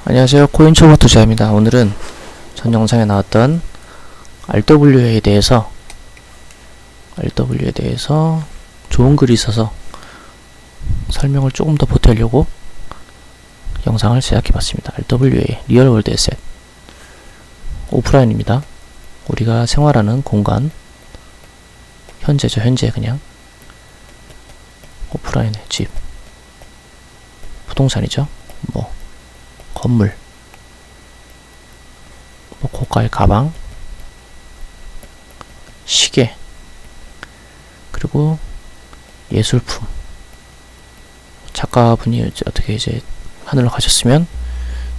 안녕하세요. 코인초보 투자입니다. 오늘은 전 영상에 나왔던 RWA에 대해서 좋은 글이 있어서 설명을 조금 더 보태려고 영상을 제작해봤습니다. RWA, 리얼월드 에셋 오프라인입니다. 우리가 생활하는 공간, 현재죠. 현재 그냥 오프라인의 집, 부동산이죠. 뭐 건물, 뭐 고가의 가방, 시계, 그리고 예술품. 작가분이 이제 어떻게 이제 하늘로 가셨으면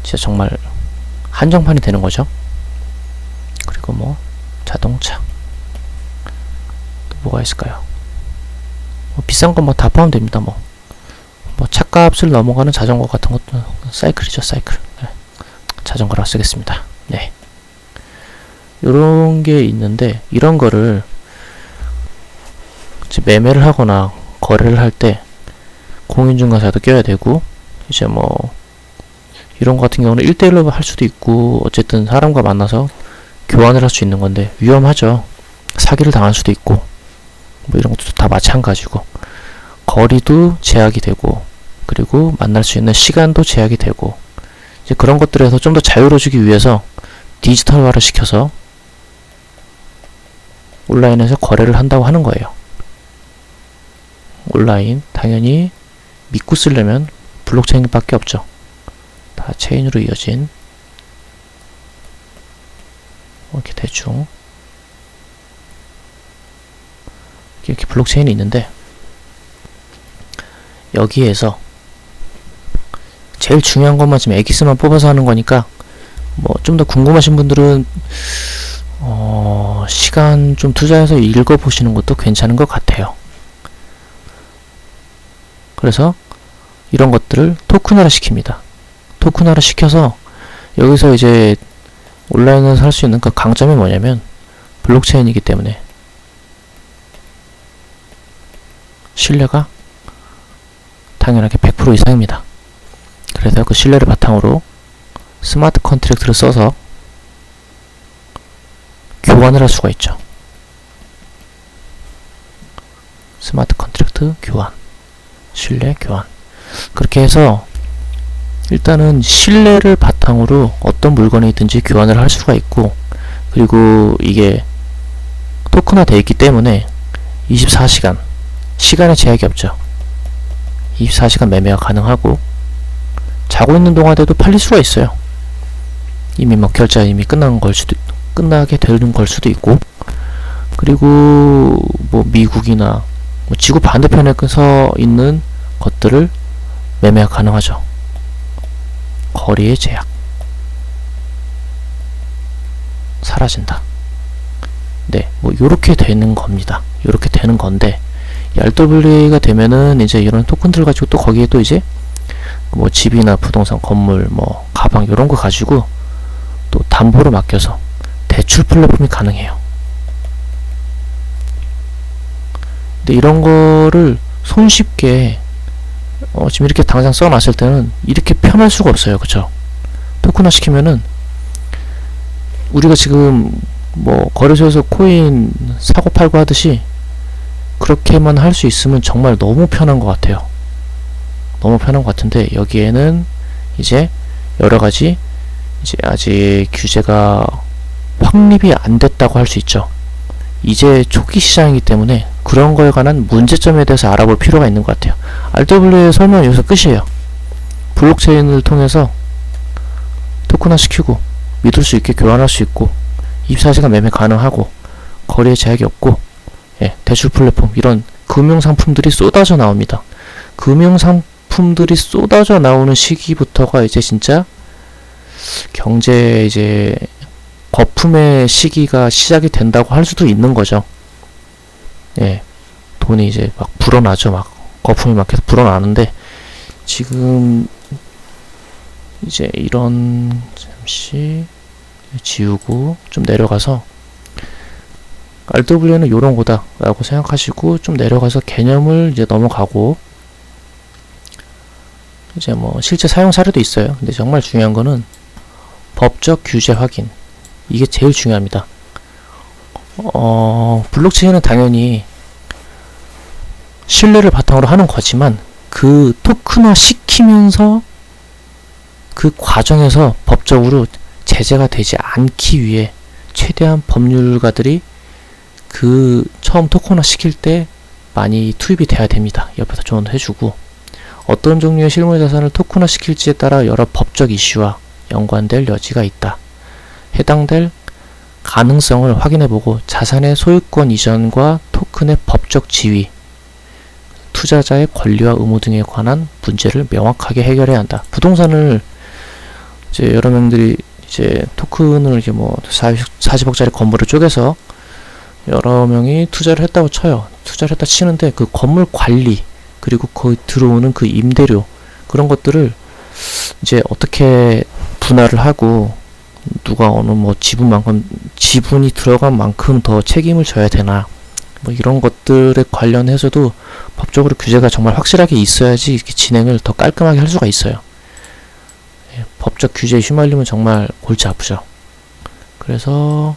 진짜 정말 한정판이 되는 거죠. 그리고 뭐 자동차, 또 뭐가 있을까요? 뭐 비싼 건 뭐 다 포함됩니다. 뭐 차값을 넘어가는 자전거 같은 것도 사이클이죠. 사이클. 네. 자전거라고 쓰겠습니다. 네. 요런 게 있는데, 이런 거를 이제 매매를 하거나 거래를 할 때 공인중개사도 껴야 되고, 이제 뭐 이런 거 같은 경우는 1대1로 할 수도 있고, 어쨌든 사람과 만나서 교환을 할 수 있는 건데 위험하죠. 사기를 당할 수도 있고, 뭐 이런 것도 다 마찬가지고, 거리도 제약이 되고, 그리고 만날 수 있는 시간도 제약이 되고, 이제 그런 것들에서 좀 더 자유로워지기 위해서 디지털화를 시켜서 온라인에서 거래를 한다고 하는 거예요. 온라인 당연히 믿고 쓰려면 블록체인밖에 없죠. 다 체인으로 이어진, 이렇게 대충 이렇게 블록체인이 있는데, 여기에서 제일 중요한 것만 지금 엑기스만 뽑아서 하는 거니까, 뭐 좀 더 궁금하신 분들은 시간 좀 투자해서 읽어보시는 것도 괜찮은 것 같아요. 그래서 이런 것들을 토큰화를 시킵니다. 토큰화를 시켜서 여기서 이제 온라인에서 할 수 있는 그 강점이 뭐냐면, 블록체인이기 때문에 신뢰가 당연하게 100% 이상입니다. 그래서 그 신뢰를 바탕으로 스마트 컨트랙트를 써서 교환을 할 수가 있죠. 스마트 컨트랙트 교환, 신뢰 교환. 그렇게 해서 일단은 신뢰를 바탕으로 어떤 물건이든지 교환을 할 수가 있고, 그리고 이게 토큰화 되어 있기 때문에 24시간, 시간에 제약이 없죠. 24시간 매매가 가능하고, 자고 있는 동안에도 팔릴 수가 있어요. 이미 뭐 결제가 이미 끝나게 되는 걸 수도 있고, 그리고 뭐 미국이나 뭐 지구 반대편에 서 있는 것들을 매매가 가능하죠. 거리의 제약 사라진다. 네, 뭐 요렇게 되는 겁니다. 요렇게 되는 건데, RWA가 되면은 이제 이런 토큰들 가지고 또 거기에 또 이제 뭐 집이나 부동산, 건물, 뭐 가방 이런 거 가지고 또 담보로 맡겨서 대출 플랫폼이 가능해요. 근데 이런 거를 손쉽게 지금 이렇게 당장 써놨을 때는 이렇게 편할 수가 없어요. 그쵸? 토큰화 시키면은 우리가 지금 뭐 거래소에서 코인 사고 팔고 하듯이 그렇게만 할 수 있으면 정말 너무 편한 것 같아요. 너무 편한 것 같은데, 여기에는 이제 여러가지 이제 아직 규제가 확립이 안 됐다고 할 수 있죠. 이제 초기 시장이기 때문에 그런 거에 관한 문제점에 대해서 알아볼 필요가 있는 것 같아요. RWA 설명은 여기서 끝이에요. 블록체인을 통해서 토큰화 시키고 믿을 수 있게 교환할 수 있고, 24시간 매매 가능하고, 거리에 제약이 없고, 대출 플랫폼, 이런 금융상품들이 쏟아져 나옵니다. 금융상품들이 쏟아져 나오는 시기부터가 이제 진짜 경제 이제 거품의 시기가 시작이 된다고 할 수도 있는 거죠. 돈이 이제 막 불어나죠. 막 거품이 막 계속 불어나는데, 지금 이제 이런, 잠시 지우고 좀 내려가서, RWA는 요런 거다 라고 생각하시고 좀 내려가서 개념을 이제 넘어가고, 이제 뭐 실제 사용 사례도 있어요. 근데 정말 중요한 거는 법적 규제 확인. 이게 제일 중요합니다. 블록체인은 당연히 신뢰를 바탕으로 하는 거지만 그 토큰화 시키면서 그 과정에서 법적으로 제재가 되지 않기 위해 최대한 법률가들이 그 처음 토큰화 시킬 때 많이 투입이 돼야 됩니다. 옆에서 조언도 해주고, 어떤 종류의 실물 자산을 토큰화 시킬지에 따라 여러 법적 이슈와 연관될 여지가 있다. 해당될 가능성을 확인해보고 자산의 소유권 이전과 토큰의 법적 지위, 투자자의 권리와 의무 등에 관한 문제를 명확하게 해결해야 한다. 부동산을 이제 여러 명들이 이제 토큰을 이제 뭐 40억짜리 건물을 쪼개서 여러 명이 투자를 했다고 쳐요. 투자를 했다 치는데 그 건물 관리, 그리고 거기 들어오는 그 임대료, 그런 것들을 이제 어떻게 분할을 하고 누가 어느 뭐 지분이 들어간 만큼 더 책임을 져야 되나, 뭐 이런 것들에 관련해서도 법적으로 규제가 정말 확실하게 있어야지 이렇게 진행을 더 깔끔하게 할 수가 있어요. 예, 법적 규제에 휘말리면 정말 골치 아프죠. 그래서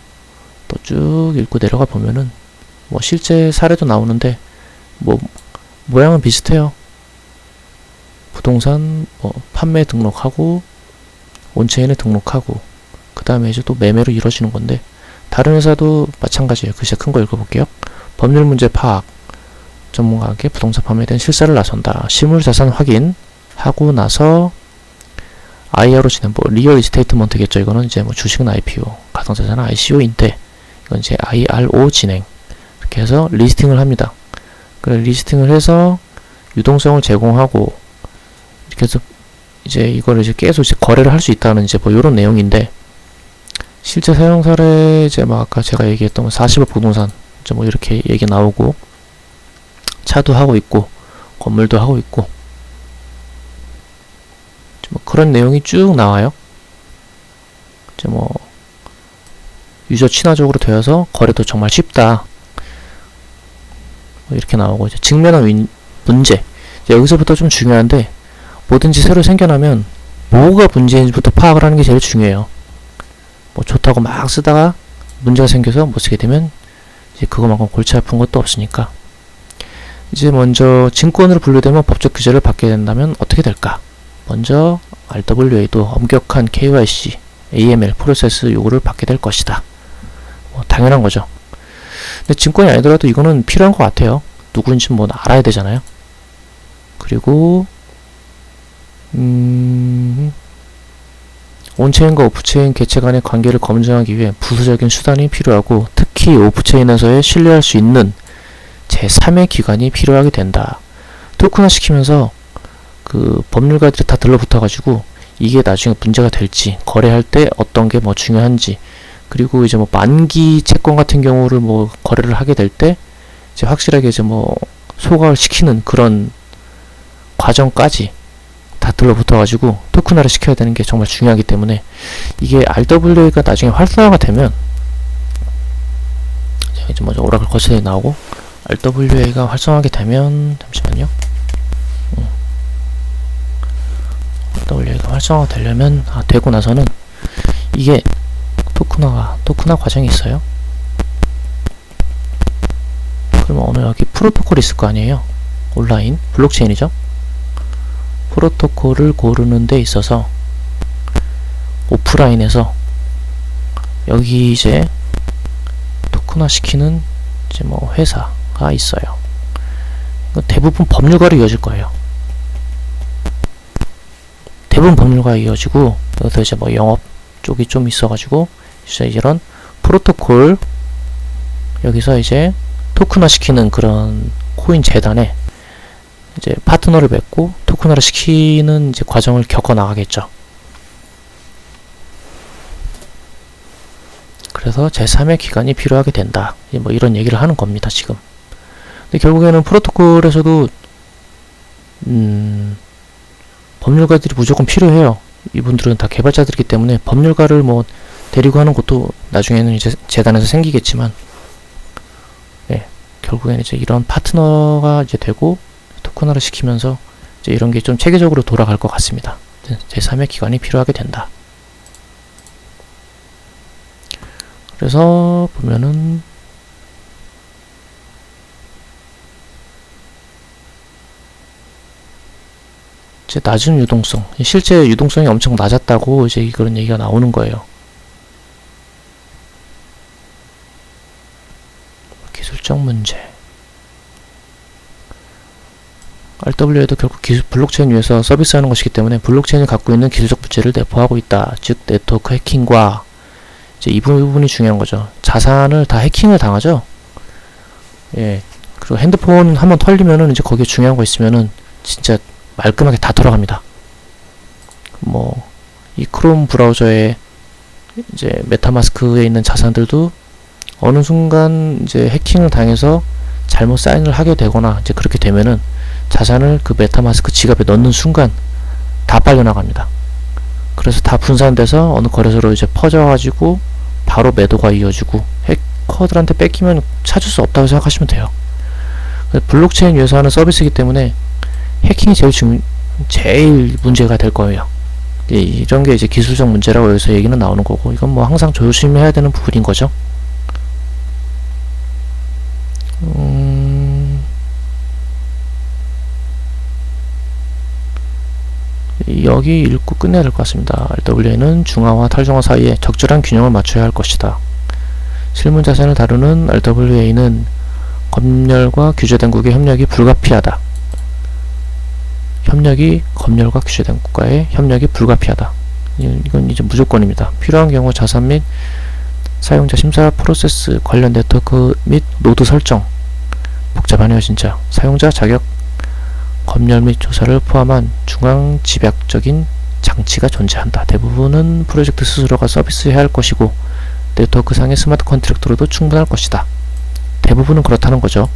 또 쭉 읽고 내려가 보면은 뭐 실제 사례도 나오는데 뭐 모양은 비슷해요. 부동산 뭐 판매 등록하고 온체인에 등록하고 그 다음에 이제 또 매매로 이루어지는 건데, 다른 회사도 마찬가지예요. 글씨 큰 거 읽어볼게요. 법률 문제 파악, 전문가에게 부동산 판매에 대한 실사를 나선다. 실물자산 확인하고 나서 IRO 진행, 뭐 리얼 이스테이트먼트겠죠. 이거는 이제 뭐 주식은 IPO, 가상자산은 ICO인데 이건 이제 IRO 진행. 이렇게 해서 리스팅을 합니다. 그래 리스팅을 해서 유동성을 제공하고 이렇게 해서 이제 이거를 이제 계속 이제 거래를 할 수 있다는 이제 뭐 요런 내용인데, 실제 사용 사례 이제 막 아까 제가 얘기했던 뭐 40억 부동산 이제 뭐 이렇게 얘기 나오고, 차도 하고 있고 건물도 하고 있고 뭐 그런 내용이 쭉 나와요. 이제 뭐 유저 친화적으로 되어서 거래도 정말 쉽다. 뭐 이렇게 나오고, 이제 직면한 문제. 이제 여기서부터 좀 중요한데, 뭐든지 새로 생겨나면 뭐가 문제인지부터 파악을 하는 게 제일 중요해요. 뭐 좋다고 막 쓰다가 문제가 생겨서 못 쓰게 되면 이제 그거만큼 골치 아픈 것도 없으니까. 이제 먼저 증권으로 분류되면 법적 규제를 받게 된다면 어떻게 될까? 먼저 RWA도 엄격한 KYC, AML 프로세스 요구를 받게 될 것이다. 뭐 당연한 거죠. 근데 증권이 아니더라도 이거는 필요한 것 같아요. 누구인지 뭐 알아야 되잖아요. 그리고 온체인과 오프체인 개체 간의 관계를 검증하기 위해 부수적인 수단이 필요하고, 특히 오프체인에서의 신뢰할 수 있는 제3의 기관이 필요하게 된다. 토큰화 시키면서 그 법률가들이 다 들러붙어가지고 이게 나중에 문제가 될지, 거래할 때 어떤 게 뭐 중요한지, 그리고 이제 뭐 만기 채권 같은 경우를 뭐 거래를 하게 될 때 이제 확실하게 이제 뭐 소각을 시키는 그런 과정까지 다 들러붙어가지고 토큰화를 시켜야 되는 게 정말 중요하기 때문에, 이게 RWA가 나중에 활성화가 되면 이제 먼저 오라클 거치대에 나오고, RWA가 활성화하게 되면 잠시만요. RWA가 활성화가 되려면 되고 나서는 이게 토큰화 과정이 있어요. 그러면 어느 여기 프로토콜이 있을 거 아니에요. 온라인 블록체인이죠. 프로토콜을 고르는 데 있어서 오프라인에서 여기 이제 토큰화 시키는 이제 뭐 회사가 있어요. 대부분 법률가로 이어질 거예요. 대부분 법률가로 이어지고, 여기서 이제 뭐 영업 쪽이 좀 있어가지고 이제 이런 프로토콜, 여기서 이제 토큰화 시키는 그런 코인 재단에 이제 파트너를 맺고 토큰화를 시키는 이제 과정을 겪어 나가겠죠. 그래서 제3의 기관이 필요하게 된다. 뭐 이런 얘기를 하는 겁니다, 지금. 근데 결국에는 프로토콜에서도 법률가들이 무조건 필요해요. 이분들은 다 개발자들이기 때문에 법률가를 뭐 데리고 하는 것도 나중에는 이제 재단에서 생기겠지만, 네, 결국에는 이제 이런 파트너가 이제 되고 토큰화를 시키면서 이제 이런 게 좀 체계적으로 돌아갈 것 같습니다. 제3의 기관이 필요하게 된다. 그래서 보면은 이제 낮은 유동성, 실제 유동성이 엄청 낮았다고 이제 그런 얘기가 나오는 거예요. 기술적 문제. RWA도 결국 블록체인 위에서 서비스하는 것이기 때문에 블록체인이 갖고 있는 기술적 문제를 내포하고 있다. 즉 네트워크 해킹과 이제 이 부분이 중요한 거죠. 자산을 다 해킹을 당하죠. 예. 그리고 핸드폰 한번 털리면은 이제 거기에 중요한 거 있으면은 진짜 말끔하게 다 돌아갑니다. 뭐 이 크롬 브라우저에 이제 메타마스크에 있는 자산들도 어느 순간 이제 해킹을 당해서 잘못 사인을 하게 되거나 이제 그렇게 되면은 자산을 그 메타마스크 지갑에 넣는 순간 다 빨려나갑니다. 그래서 다 분산돼서 어느 거래소로 이제 퍼져가지고 바로 매도가 이어지고 해커들한테 뺏기면 찾을 수 없다고 생각하시면 돼요. 블록체인 위에서 하는 서비스이기 때문에 해킹이 제일 문제가 될 거예요. 이런 게 이제 기술적 문제라고 여기서 얘기는 나오는 거고, 이건 뭐 항상 조심해야 되는 부분인 거죠. 여기 읽고 끝내야 될 것 같습니다. RWA는 중화와 탈중화 사이에 적절한 균형을 맞춰야 할 것이다. 실물자산을 다루는 RWA는 검열과 규제된 국의 협력이 불가피하다. 검열과 규제된 국가의 협력이 불가피하다. 이건 이제 무조건입니다. 필요한 경우 자산 및 사용자 심사 프로세스, 관련 네트워크 및 노드 설정, 복잡하네요 진짜. 사용자 자격, 검열 및 조사를 포함한 중앙 집약적인 장치가 존재한다. 대부분은 프로젝트 스스로가 서비스해야 할 것이고 네트워크 상의 스마트 컨트랙터로도 충분할 것이다. 대부분은 그렇다는 거죠.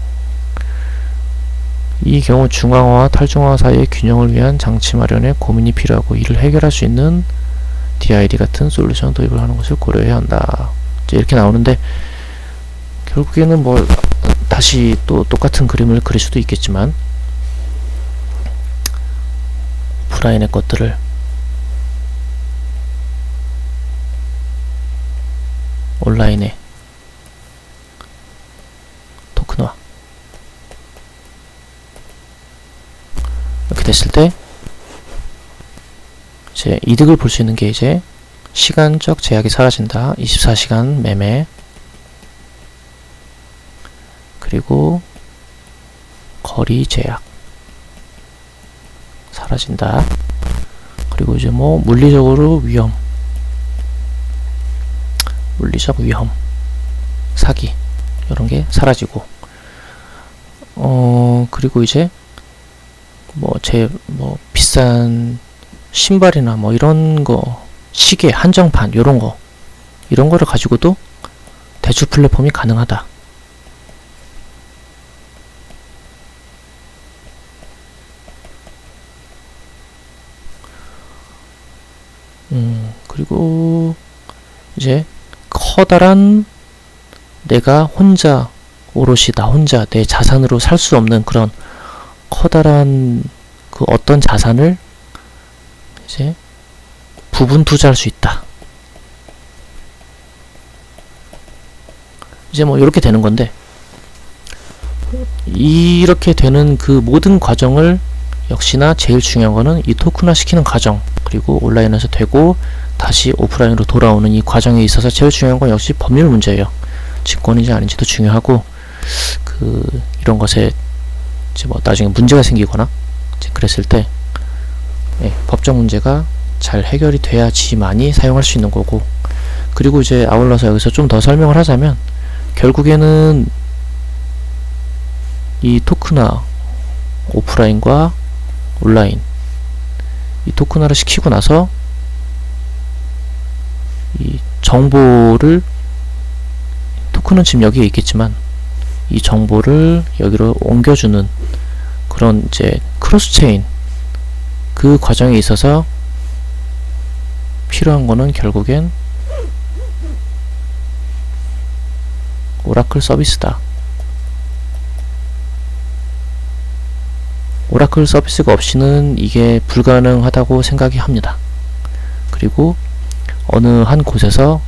이 경우 중앙화와 탈중화화 사이의 균형을 위한 장치 마련에 고민이 필요하고 이를 해결할 수 있는 DID 같은 솔루션 도입을 하는 것을 고려해야 한다. 이제 이렇게 나오는데 결국에는 뭐 다시 또 똑같은 그림을 그릴 수도 있겠지만 오프라인의 것들을 온라인에 토큰화 이렇게 됐을 때 이제 이득을 볼 수 있는 게 이제 시간적 제약이 사라진다. 24시간 매매, 그리고 거리 제약 사라진다. 그리고 이제 뭐 물리적 위험, 사기 이런 게 사라지고, 그리고 이제 뭐 비싼 신발이나 뭐 이런 거, 시계, 한정판 이런 거를 가지고도 대출 플랫폼이 가능하다. 그리고 이제 커다란 내가 혼자 오롯이 나 혼자 내 자산으로 살 수 없는 그런 커다란 그 어떤 자산을 이제 부분 투자할 수 있다. 이제 뭐 이렇게 되는 건데, 이렇게 되는 그 모든 과정을 역시나 제일 중요한 거는 이 토큰화 시키는 과정, 그리고 온라인에서 되고 다시 오프라인으로 돌아오는 이 과정에 있어서 제일 중요한 건 역시 법률 문제예요. 증권인지 아닌지도 중요하고, 이런 것에 이제 뭐 나중에 문제가 생기거나 이제 그랬을 때 법적 문제가 잘 해결이 돼야지만이 사용할 수 있는 거고, 그리고 이제 아울러서 여기서 좀 더 설명을 하자면 결국에는 이 토큰화, 오프라인과 온라인, 이 토큰화를 시키고 나서 이 정보를, 토큰은 지금 여기에 있겠지만 이 정보를 여기로 옮겨주는 그런 이제 크로스체인, 그 과정에 있어서 필요한 거는 결국엔 오라클 서비스다. 오라클 서비스가 없이는 이게 불가능하다고 생각이 합니다. 그리고 어느 한 곳에서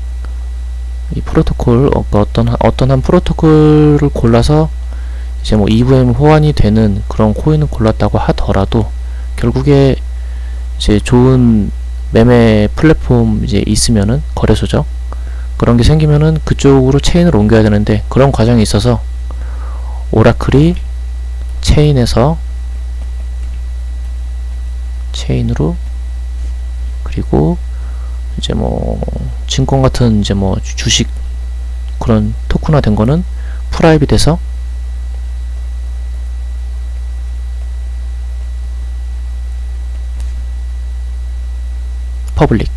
이 프로토콜 어떤 한 프로토콜을 골라서 이제 뭐 EVM 호환이 되는 그런 코인을 골랐다고 하더라도 결국에 이제 좋은 매매 플랫폼 이제 있으면은 거래소죠. 그런 게 생기면은 그쪽으로 체인을 옮겨야 되는데 그런 과정이 있어서 오라클이 체인으로 그리고 이제 뭐 증권 같은 이제 뭐 주식 그런 토큰화 된 거는 프라이빗에서 퍼블릭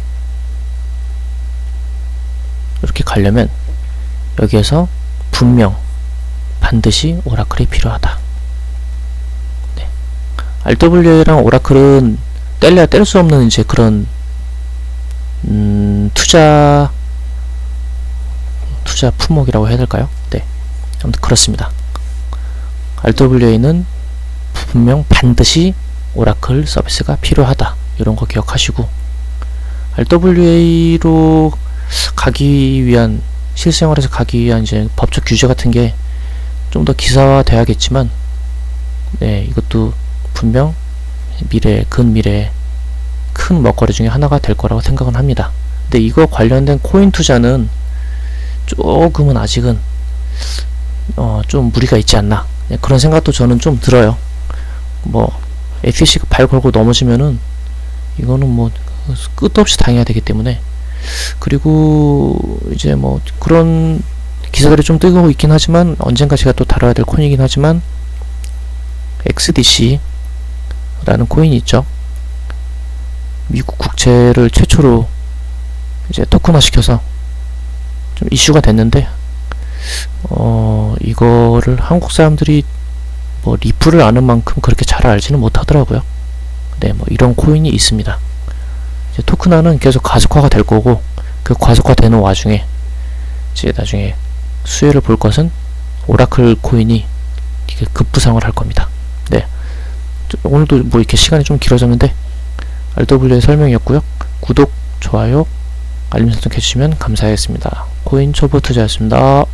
이렇게 가려면 여기에서 분명 반드시 오라클이 필요하다. 네. RWA랑 오라클은 뗄래야 뗄 수 없는 이제 그런 투자 품목이라고 해야 될까요? 네. 아무튼 그렇습니다. RWA는 분명 반드시 오라클 서비스가 필요하다. 이런 거 기억하시고 RWA로 가기 위한 실생활에서 가기 위한 이제 법적 규제 같은 게 좀 더 기사화 돼야겠지만 네, 이것도 분명 근미래에 큰 먹거리 중에 하나가 될 거라고 생각은 합니다. 근데 이거 관련된 코인 투자는 조금은 아직은 좀 무리가 있지 않나, 네, 그런 생각도 저는 좀 들어요. 뭐 SEC가 발 걸고 넘어지면은 이거는 뭐 끝도 없이 당해야 되기 때문에. 그리고 이제 뭐 그런 기사들이 좀 뜨고 있긴 하지만 언젠가 제가 또 다뤄야 될 코인이긴 하지만 XDC라는 코인이 있죠. 미국 국채를 최초로 이제 토큰화 시켜서 좀 이슈가 됐는데 이거를 한국 사람들이 뭐 리플을 아는 만큼 그렇게 잘 알지는 못하더라고요. 네, 뭐 이런 코인이 있습니다. 이제 토큰화는 계속 가속화가 될 거고 그 가속화되는 와중에 이제 나중에 수혜를 볼 것은 오라클 코인이 이게 급부상을 할 겁니다. 네, 오늘도 뭐 이렇게 시간이 좀 길어졌는데 RW의 설명이었고요. 구독, 좋아요, 알림 설정 해주시면 감사하겠습니다. 코인 초보 투자였습니다.